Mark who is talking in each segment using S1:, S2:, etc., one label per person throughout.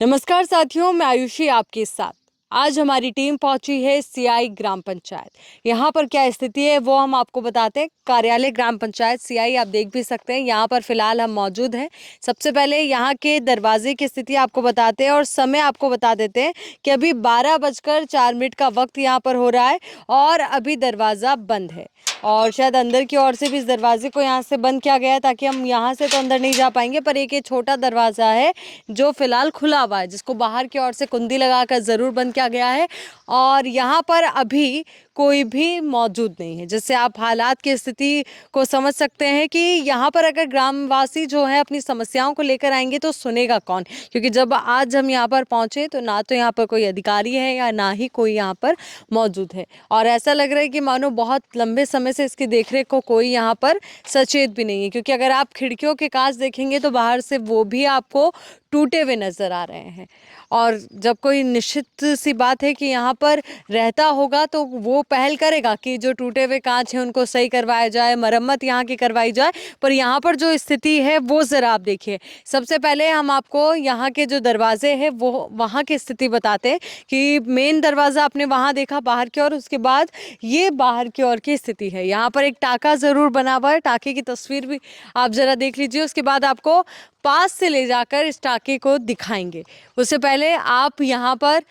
S1: नमस्कार साथियों, मैं आयुषी आपके साथ। आज हमारी टीम पहुंची है सियाई ग्राम पंचायत। यहाँ पर क्या स्थिति है वो हम आपको बताते हैं। कार्यालय ग्राम पंचायत सियाई आप देख भी सकते हैं। यहाँ पर फिलहाल हम मौजूद हैं। सबसे पहले यहाँ के दरवाजे की स्थिति आपको बताते हैं और समय आपको बता देते हैं कि अभी 12:04 का वक्त यहाँ पर हो रहा है और अभी दरवाज़ा बंद है। और शायद अंदर की ओर से भी इस दरवाजे को यहाँ से बंद किया गया है ताकि हम यहाँ से तो अंदर नहीं जा पाएंगे, पर एक ये छोटा दरवाज़ा है जो फिलहाल खुला हुआ है, जिसको बाहर की ओर से कुंडी लगाकर ज़रूर बंद किया गया है। और यहाँ पर अभी कोई भी मौजूद नहीं है, जिससे आप हालात की स्थिति को समझ सकते हैं कि यहाँ पर अगर ग्रामवासी जो है अपनी समस्याओं को लेकर आएंगे तो सुनेगा कौन। क्योंकि जब आज हम यहाँ पर पहुँचे तो ना तो यहाँ पर कोई अधिकारी है या ना ही कोई यहाँ पर मौजूद है, और ऐसा लग रहा है कि मानो बहुत लंबे समय से इसकी देखरेख को कोई यहाँ पर सचेत भी नहीं है। क्योंकि अगर आप खिड़कियों के कांच देखेंगे तो बाहर से वो भी आपको टूटे हुए नज़र आ रहे हैं। और जब कोई निश्चित सी बात है कि यहाँ पर रहता होगा तो वो पहल करेगा कि जो टूटे हुए कांच हैं उनको सही करवाया जाए, मरम्मत यहाँ की करवाई जाए। पर यहाँ पर जो स्थिति है वो ज़रा आप देखिए। सबसे पहले हम आपको यहाँ के जो दरवाजे हैं वो वहाँ की स्थिति बताते हैं कि मेन दरवाज़ा आपने वहाँ देखा बाहर की ओर, उसके बाद ये बाहर की ओर की स्थिति है। यहाँ पर एक टाका ज़रूर बना हुआ है, टाके की तस्वीर भी आप ज़रा देख लीजिए। उसके बाद आपको पास से ले जाकर इस टाके को दिखाएंगे। उससे पहले आप यहाँ पर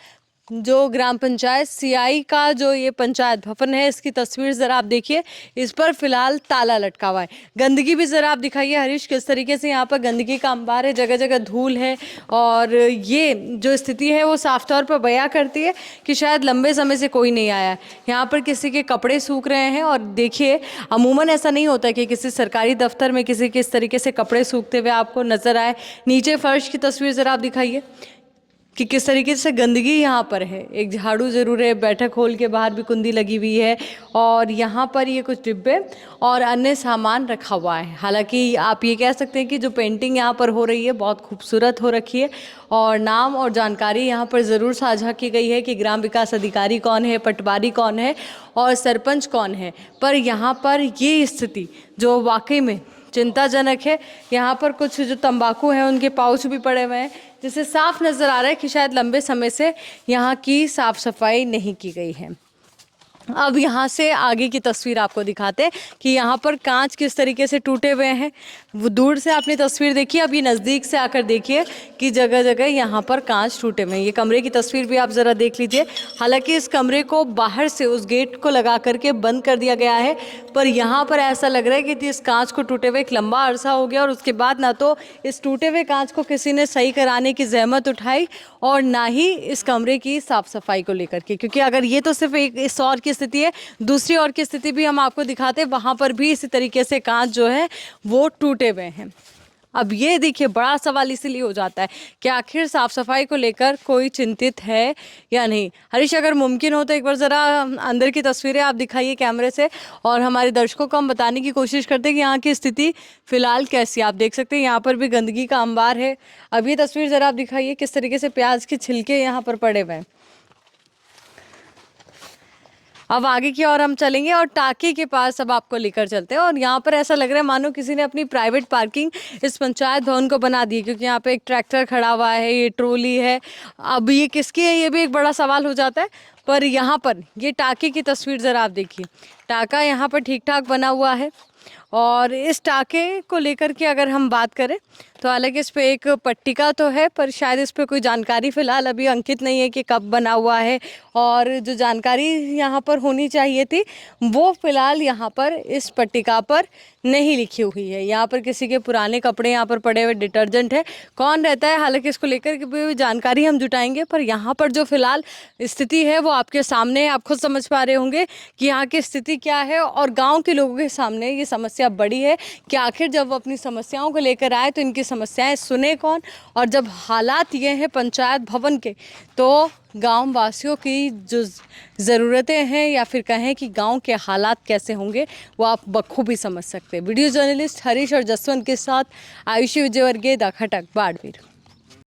S1: जो ग्राम पंचायत सियाई का जो ये पंचायत भवन है इसकी तस्वीर ज़रा आप देखिए। इस पर फिलहाल ताला लटका हुआ है। गंदगी भी ज़रा आप दिखाइए हरीश, किस तरीके से यहाँ पर गंदगी का अंबार है, जगह जगह धूल है। और ये जो स्थिति है वो साफ तौर पर बयां करती है कि शायद लंबे समय से कोई नहीं आया है। यहाँ पर किसी के कपड़े सूख रहे हैं और देखिए अमूमन ऐसा नहीं होता कि किसी सरकारी दफ्तर में किसी के इस तरीके से कपड़े सूखते हुए आपको नज़र आए। नीचे फर्श की तस्वीर ज़रा आप दिखाइए कि किस तरीके से गंदगी यहाँ पर है। एक झाड़ू ज़रूर है, बैठक हॉल के बाहर भी कुंडी लगी हुई है और यहाँ पर ये कुछ डिब्बे और अन्य सामान रखा हुआ है। हालांकि आप ये कह सकते हैं कि जो पेंटिंग यहाँ पर हो रही है बहुत खूबसूरत हो रखी है और नाम और जानकारी यहाँ पर ज़रूर साझा की गई है कि ग्राम विकास अधिकारी कौन है, पटवारी कौन है और सरपंच कौन है। पर यहाँ पर ये स्थिति जो वाकई में चिंताजनक है। यहाँ पर कुछ जो तंबाकू हैं उनके पाउच भी पड़े हुए हैं, जिससे साफ नज़र आ रहा है कि शायद लंबे समय से यहाँ की साफ सफाई नहीं की गई है। अब यहाँ से आगे की तस्वीर आपको दिखाते हैं कि यहाँ पर कांच किस तरीके से टूटे हुए हैं। वो दूर से आपने तस्वीर देखी, अब ये नज़दीक से आकर देखिए कि जगह जगह यहाँ पर कांच टूटे हुए हैं। ये कमरे की तस्वीर भी आप ज़रा देख लीजिए। हालांकि इस कमरे को बाहर से उस गेट को लगा करके बंद कर दिया गया है, पर यहाँ पर ऐसा लग रहा है कि इस कांच को टूटे हुए एक लंबा अरसा हो गया और उसके बाद ना तो इस टूटे हुए कांच को किसी ने सही कराने की जहमत उठाई और ना ही इस कमरे की साफ़ सफाई को लेकर के। क्योंकि अगर ये तो सिर्फ एक इस और की स्थिति है, दूसरी ओर की स्थिति भी हम आपको दिखाते हैं। वहाँ पर भी इसी तरीके से कांच जो है वो टूटे हुए हैं। अब ये देखिए बड़ा सवाल इसीलिए हो जाता है कि आखिर साफ़ सफाई को लेकर कोई चिंतित है या नहीं। हरीश, अगर मुमकिन हो तो एक बार ज़रा अंदर की तस्वीरें आप दिखाइए कैमरे से और हमारे दर्शकों को हम बताने की कोशिश करते हैं कि यहाँ की स्थिति फ़िलहाल कैसी है। आप देख सकते हैं यहाँ पर भी गंदगी का अंबार है। अब ये तस्वीर ज़रा आप दिखाइए किस तरीके से प्याज के छिलके यहाँ पर पड़े हुए हैं। अब आगे की ओर हम चलेंगे और टाके के पास अब आपको लेकर चलते हैं। और यहाँ पर ऐसा लग रहा है मानो किसी ने अपनी प्राइवेट पार्किंग इस पंचायत भवन को बना दी, क्योंकि यहाँ पे एक ट्रैक्टर खड़ा हुआ है, ये ट्रॉली है। अब ये किसकी है ये भी एक बड़ा सवाल हो जाता है। पर यहाँ पर ये टाके की तस्वीर ज़रा आप देखिए। टाका यहाँ पर ठीक ठाक बना हुआ है और इस टाके को लेकर के अगर हम बात करें तो हालांकि इस पर एक पट्टिका तो है, पर शायद इस पर कोई जानकारी फ़िलहाल अभी अंकित नहीं है कि कब बना हुआ है। और जो जानकारी यहाँ पर होनी चाहिए थी वो फ़िलहाल यहाँ पर इस पट्टिका पर नहीं लिखी हुई है। यहाँ पर किसी के पुराने कपड़े यहाँ पर पड़े हुए, डिटर्जेंट है, कौन रहता है, हालांकि इसको लेकर के भी जानकारी हम जुटाएंगे। पर यहाँ पर जो फ़िलहाल स्थिति है वो आपके सामने है। आप खुद समझ पा रहे होंगे कि यहाँ की स्थिति क्या है और गाँव के लोगों के सामने ये समस्या बड़ी है कि आखिर जब वो अपनी समस्याओं को लेकर आए तो इनकी समस्याएं सुने कौन। और जब हालात ये हैं पंचायत भवन के, तो गांव वासियों की जो ज़रूरतें हैं या फिर कहें कि गांव के हालात कैसे होंगे वो आप बखूबी समझ सकते हैं। वीडियो जर्नलिस्ट हरीश और जसवंत के साथ आयुषी विजयवर्गीय, द खटक, बाड़मेर।